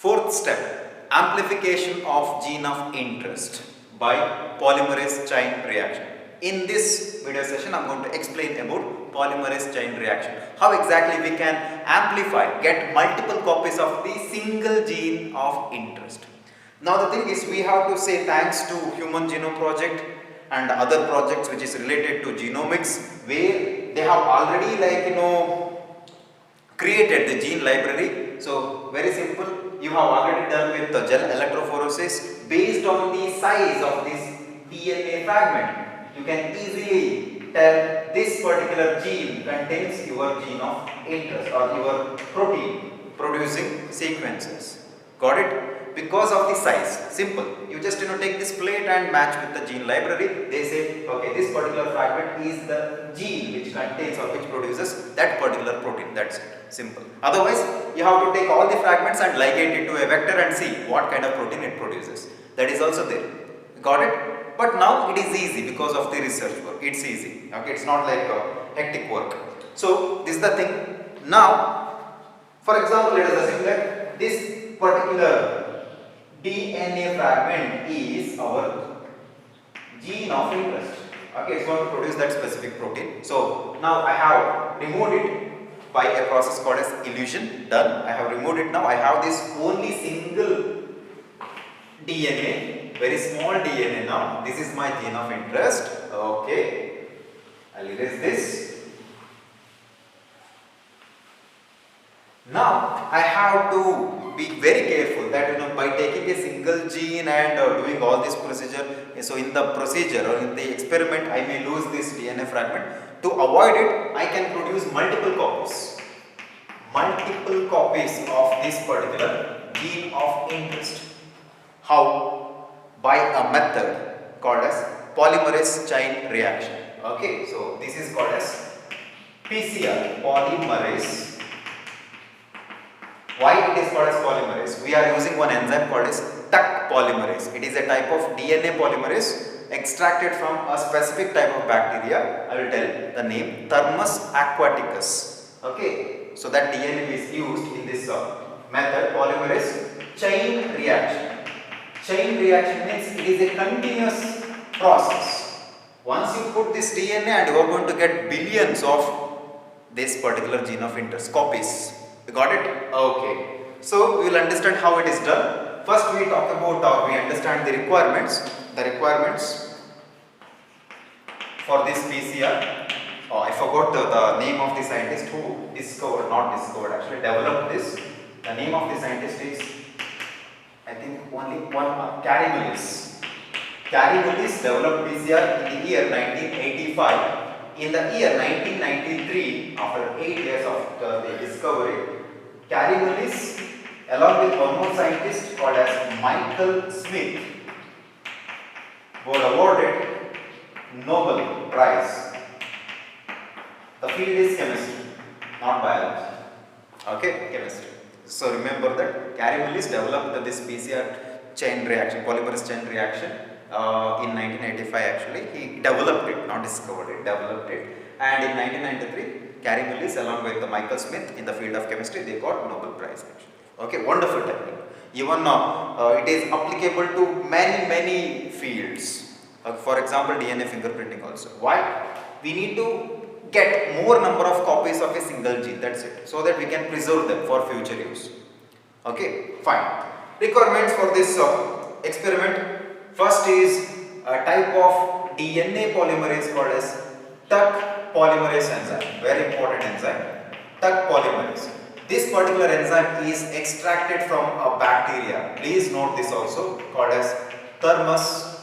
Fourth step, amplification of gene of interest by polymerase chain reaction. In this video session, I am going to explain about polymerase chain reaction. How exactly we can amplify, get multiple copies of the single gene of interest. Now the thing is, we have to say thanks to Human Genome Project and other projects which is related to genomics, where they have already created the gene library. So very simple, you have already done with the gel electrophoresis. Based on the size of this DNA fragment, you can easily tell this particular gene contains your gene of interest or your protein producing sequences. Got it? Because of the size, simple. You just take this plate and match with the gene library. They say, okay, this particular fragment is the gene which contains or which produces that particular protein. That's it. Simple. Otherwise, you have to take all the fragments and ligate it to a vector and see what kind of protein it produces. That is also there. Got it? But now it is easy because of the research work. It's easy. Okay, it's not like hectic work. So this is the thing. Now, for example, let us assume that this particular DNA fragment is our gene of interest. Okay, it's going to produce that specific protein. So now I have removed it by a process called as elution. Done. I have removed it now. I have this only single DNA, very small DNA now. This is my gene of interest. Okay, I'll erase this. Now I have to be very careful that by taking a single gene and doing all this procedure, so in the procedure or in the experiment I may lose this DNA fragment. To avoid it, I can produce multiple copies of this particular gene of interest. How? By a method called as polymerase chain reaction. Okay, so this is called as PCR, polymerase. Why it is called as polymerase? We are using one enzyme called as Tuck polymerase. It is a type of DNA polymerase extracted from a specific type of bacteria. I will tell the name, Thermus aquaticus. Okay, so that DNA is used in this method, polymerase chain reaction. Chain reaction means it is a continuous process. Once you put this DNA and you are going to get billions of this particular gene of interest copies. You got it? Okay. So we will understand how it is done. First we talk about or we understand the requirements. The requirements for this PCR. Oh, I forgot the name of the scientist who actually developed this. The name of the scientist is, I think, only one, Kary Mullis. Kary Mullis developed PCR in the year 1985. In the year 1993, after 8 years of the discovery, Kary Mullis, along with one more scientist called as Michael Smith, were awarded Nobel Prize. The field is chemistry, not biology. Okay, chemistry. So remember that Kary Mullis developed this PCR chain reaction, polymerase chain reaction in 1985 actually. He developed it, not discovered it, developed it. And in 1993, Kary Mullis along with Michael Smith in the field of chemistry, they got Nobel Prize actually. Okay, wonderful technique. Even it is applicable to many fields. For example, DNA fingerprinting also. Why? We need to get more number of copies of a single gene, that's it, so that we can preserve them for future use. Okay, fine. Requirements for this experiment. First is a type of DNA polymerase called as Tuck polymerase enzyme, very important enzyme, Tuck polymerase. This particular enzyme is extracted from a bacteria, please note this also, called as Thermus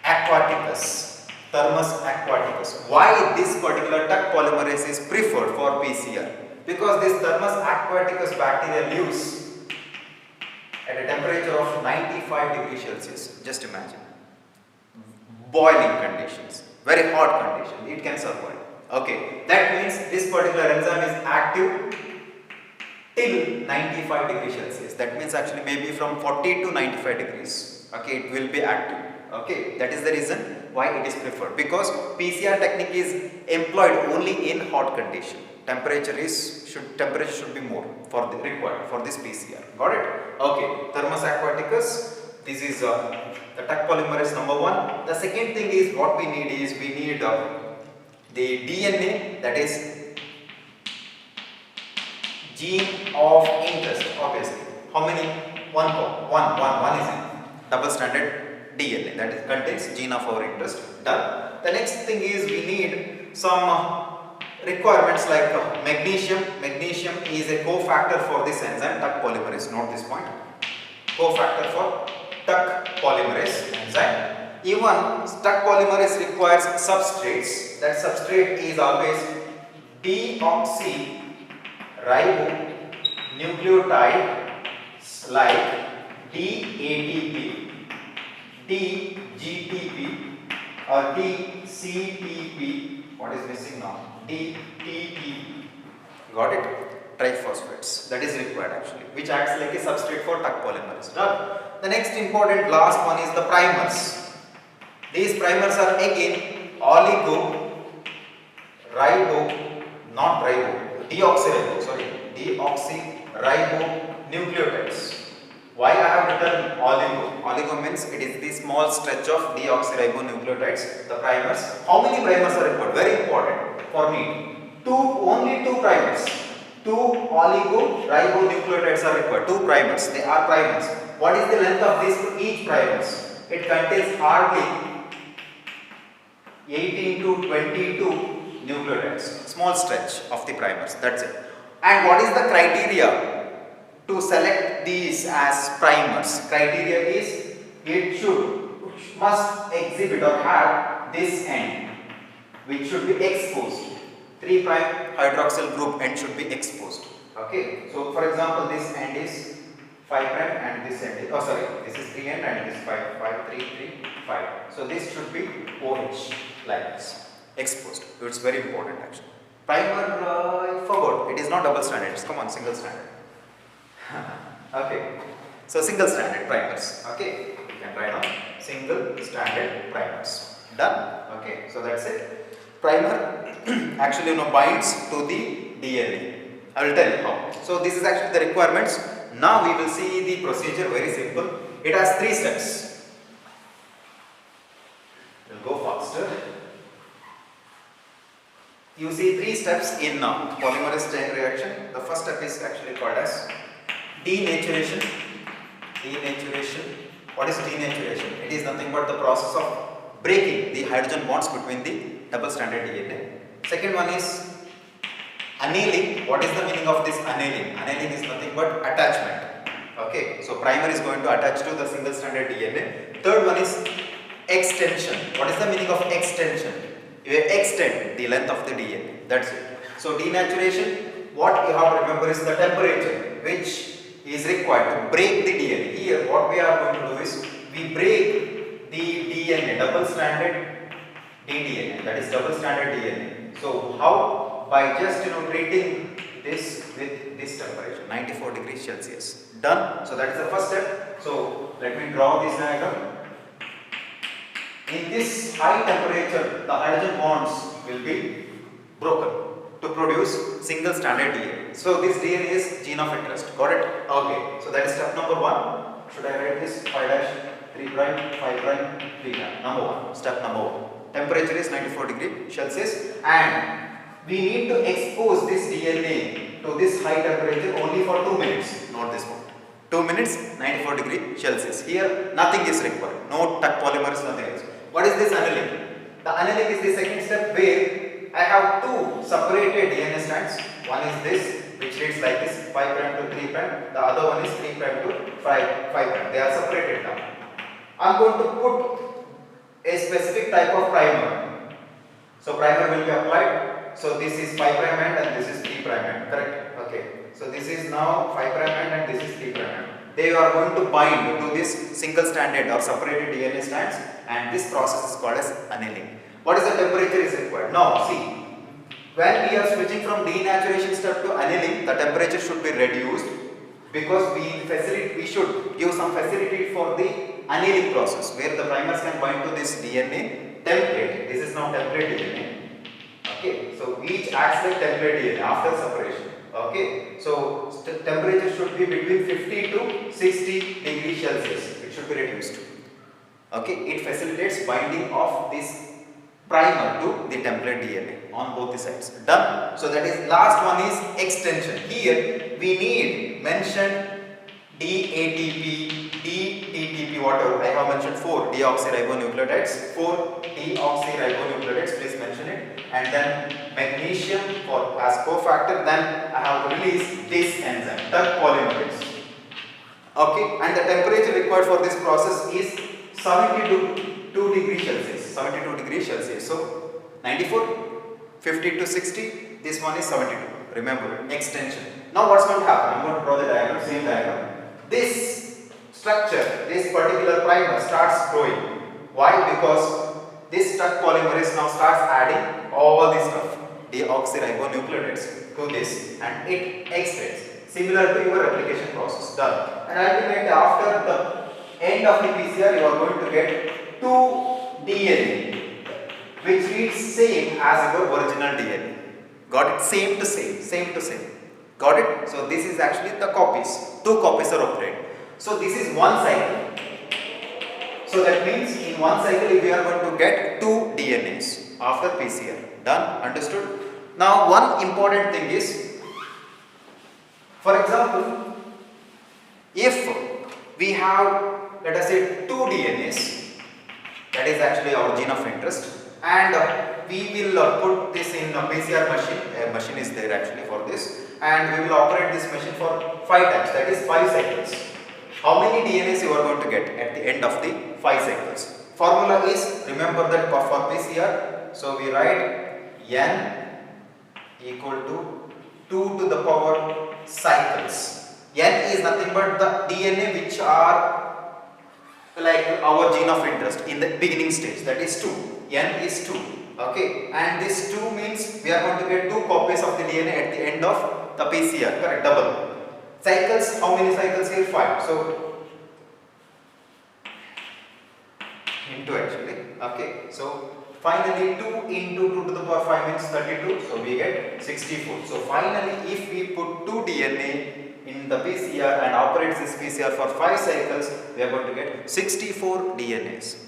aquaticus. Thermus aquaticus. Why this particular Tuck polymerase is preferred for PCR? Because this Thermus aquaticus bacteria lives at a temperature of 95 degrees Celsius. Just imagine. Boiling conditions, very hot condition, it can survive. Okay, that means this particular enzyme is active till 95 degrees Celsius. That means actually maybe from 40 to 95 degrees. Okay, it will be active. Okay, that is the reason why it is preferred, because PCR technique is employed only in hot condition. temperature should be more for the required for this PCR. Got it? Okay. Thermus aquaticus. This is the Tuck polymerase number 1. The second thing is what we need the DNA, that is gene of interest. Obviously, how many? One is in double stranded DNA that is contains gene of our interest. Done. The next thing is we need some requirements like magnesium. Magnesium is a cofactor for this enzyme Tuck polymerase. Note this point. Cofactor for Tuck polymerase enzyme. Even Tuck polymerase requires substrates. That substrate is always deoxyribonucleotide like DATP, DGTP or DCTP. What is missing now? DTTP. Got it? Triphosphates. That is required actually, which acts like a substrate for Tuck polymerase. Done. The next important last one is the primers. These primers are again deoxyribonucleotides. Why I have written oligo? Oligo means it is the small stretch of deoxyribonucleotides, the primers. How many primers are required? Very important for me. Only two primers. 2 oligo-ribonucleotides are required. 2 primers. They are primers. What is the length of this each primers? It contains hardly 18 to 22 nucleotides. Small stretch of the primers. That's it. And what is the criteria to select these as primers? Criteria is it must exhibit or have this end, which should be exposed. 3' hydroxyl group end should be exposed. Okay. So for example, this end is 5' and this end is, this is 3 end and this 5, 3, 5. So this should be OH like this, exposed. It's very important actually. Primer, I forgot, it is not double stranded, it's come on, single stranded. Okay. So single stranded primers. Okay. You can write down single stranded primers. Done. Okay. So that's it. Primer actually binds to the DNA. I will tell you how. So this is actually the requirements. Now we will see the procedure. Very simple. It has 3 steps. We'll go faster. You see 3 steps in polymerase chain reaction. The first step is actually called as denaturation. Denaturation. What is denaturation? It is nothing but the process of breaking the hydrogen bonds between the double stranded DNA. Second one is annealing. What is the meaning of this annealing? Annealing is nothing but attachment. Okay, so primer is going to attach to the single stranded DNA. Third one is extension. What is the meaning of extension? You extend the length of the DNA. That's it. So denaturation, what you have to remember is the temperature which is required to break the DNA. Here what we are going to do is we break the DNA, double stranded ddNA, that is double stranded DNA. So how? By just treating this with this temperature, 94 degrees Celsius. Done. So that is the first step. So let me draw this diagram. In this high temperature, the hydrogen bonds will be broken to produce single stranded DNA. So this DNA is gene of interest. Got it? Okay. So that is step number 1. Should I write this? 5', 3', 5', 3'. Number 1. Step number 1. Temperature is 94 degrees Celsius and we need to expose this DNA to this high temperature only for 2 minutes. Note this point. 2 minutes, 94 degrees Celsius. Here nothing is required. No Tuck polymerase, nothing else. What is this annealing? The annealing is the second step where I have 2 separated DNA strands. One is this, which reads like this, 5' to 3'. The other one is 3' to 5'. They are separated now. I am going to put a specific type of primer. So primer will be applied. So this is 5' end and this is 3' end. Correct? Okay. So this is now 5' end and this is 3' end. They are going to bind to this single stranded or separated DNA strands and this process is called as annealing. What is the temperature is required? Now see, when we are switching from denaturation step to annealing, the temperature should be reduced because we should give some facility for the annealing process where the primers can bind to this DNA template. This is now template DNA. Okay, so each acts like template DNA after separation. Okay, so temperature should be between 50 to 60 degrees Celsius. It should be reduced. Okay, it facilitates binding of this primer to the template DNA on both the sides. Done. So that is last one is extension. Here we need mention DATP, DTTP, whatever I have mentioned 4 deoxyribonucleotides, 4 deoxyribonucleotides, please mention it, and then magnesium for as cofactor. Then I have released this enzyme, Tuck polymerase. Okay, and the temperature required for this process is 72 degrees Celsius. 72 degrees Celsius. So 94, 50 to 60. This one is 72. Remember, extension. Now what's going to happen? I'm going to draw the diagram, same diagram. This structure, this particular primer starts growing. Why? Because this Tuck polymerase now starts adding all this stuff, deoxyribonucleotides, to this, and it extends. Similar to your replication process. Done. And ultimately, after the end of the PCR, you are going to get 2 DNA, which reads same as your original DNA. Got it? Same to same, same to same. Got it? So this is actually the copies. 2 copies are obtained. So this is one cycle. So that means in one cycle we are going to get 2 DNAs after PCR. Done? Understood? Now one important thing is, for example, if we have, let us say, 2 DNAs, that is actually our gene of interest, and we will put this in a PCR machine. A machine is there actually for this, and we will operate this machine for 5 times, that is 5 cycles. How many DNAs you are going to get at the end of the 5 cycles? Formula is, remember that for PCR, so we write N equal to 2 to the power cycles. N is nothing but the DNA which are like our gene of interest in the beginning stage, that is 2. N is 2. Okay, and this 2 means we are going to get 2 copies of the DNA at the end of the PCR, correct? Double. Cycles, how many cycles here? 5. So into actually. Okay, so finally 2 into 2 to the power 5 means 32. So we get 64. So finally, if we put 2 DNA in the PCR and operate this PCR for 5 cycles, we are going to get 64 DNAs.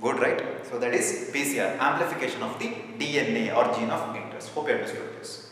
Good, right? So that is PCR, amplification of the DNA or gene of interest. Hope you understood this.